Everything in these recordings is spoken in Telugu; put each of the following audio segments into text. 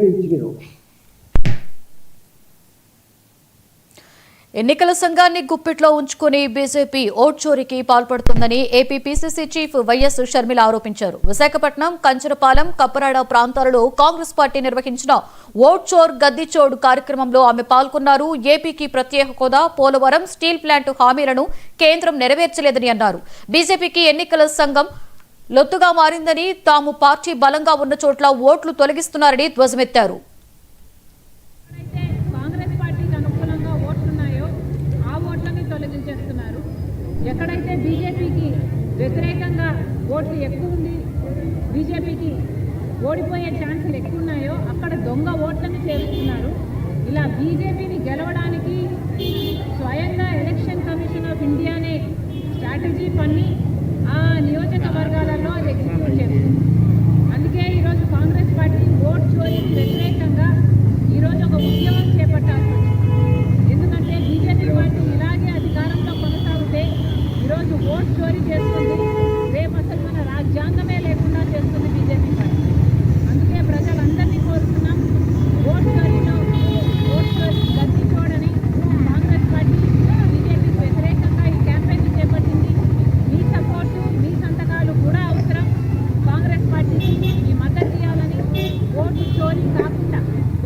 అయితే ఇచ్చినావు. ఎన్నికల సంఘాన్ని గుప్పిట్లో ఉంచుకుని బీజేపీ ఓట్ చోరీకి పాల్పడుతుందని AP PCC chief YS Sharmila ఆరోపించారు. విశాఖపట్నం, కంచరపాలెం, కప్పరాడ ప్రాంతాలలో కాంగ్రెస్ పార్టీ నిర్వహించిన ఓట్ చోర్ గద్దీ చోడ్ కార్యక్రమంలో ఆమె పాల్గొన్నారు. ఏపీకి ప్రత్యేక హోదా, పోలవరం, స్టీల్ ప్లాంట్ హామీలను కేంద్రం నెరవేర్చలేదని అన్నారు. బీజేపీకి ఎన్నికల సంఘం లొత్తుగా మారిందని, తాము పార్టీ బలంగా ఉన్న చోట్ల ఓట్లు తొలగిస్తున్నారని ధ్వజమెత్తారు. ఎక్కడైతే బీజేపీకి వ్యతిరేకంగా ఓట్లు ఎక్కువ ఉంది, బీజేపీకి ఓడిపోయే ఛాన్సులు ఎక్కువ ఉన్నాయో అక్కడ దొంగ ఓట్లను చేరుస్తున్నారు. ఇలా బీజేపీని గెలవడానికి స్వయంగా ఎలక్షన్ కమిషన్ ఆఫ్ ఇండియానే స్ట్రాటజీ పన్ని ఆ నియోజకవర్గాలలో అది ఎగ్జిక్యూట్ చేస్తుంది. అందుకే ఈరోజు కాంగ్రెస్ పార్టీ ఓట్ చోరీకి వ్యతిరేకంగా ఈరోజు ఒక ఉద్యమం చేపట్టాల్సి వచ్చింది. ఎందుకంటే బీజేపీ పార్టీ ఇలాగే అధికారంలో కొనసాగితే ఈరోజు ఓట్ చోరీ చేస్తుంది, రేపు అసలు మన రాజ్యాంగమే లేకుండా చేస్తుంది బీజేపీ పార్టీ. అందుకే ప్రజలందరినీ కోరుతున్నాం, ఓట్ చోరీలో ఓట్ చోరీ గద్దీ చూడని కాంగ్రెస్ పార్టీ బీజేపీకి వ్యతిరేకంగా ఈ క్యాంపెయిన్ చేపట్టింది. మీ సపోర్టు, మీ సంతకాలు కూడా అవసరం. కాంగ్రెస్ పార్టీకి మీ మద్దతు ఇవ్వాలని, ఓటు చోరీ కాకుండా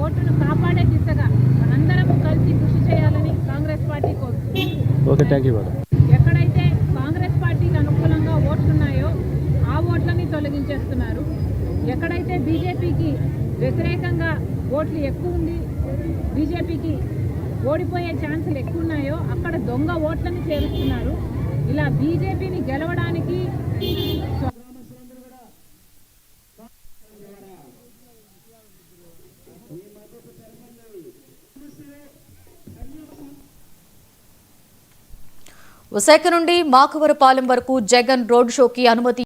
ఓటును కాపాడే దిశగా మనందరం కలిసి కృషి చేయాలని కాంగ్రెస్ పార్టీ కోరుతుంది. Okay, thank you madam. ఎక్కడైతే కాంగ్రెస్ పార్టీకి అనుకూలంగా ఓట్లున్నాయో ఆ ఓట్లని తొలగించేస్తున్నారు. ఎక్కడైతే బీజేపీకి వ్యతిరేకంగా ఓట్లు ఎక్కువ ఉంది, బీజేపీకి ఓడిపోయే ఛాన్సులు ఎక్కువ ఉన్నాయో అక్కడ దొంగ ఓట్లను చేరుస్తున్నారు. ఇలా బీజేపీని గెలవడానికి విశాఖ నుండి మాకవరపాలెం వరకు జగన్ రోడ్ షోకి అనుమతి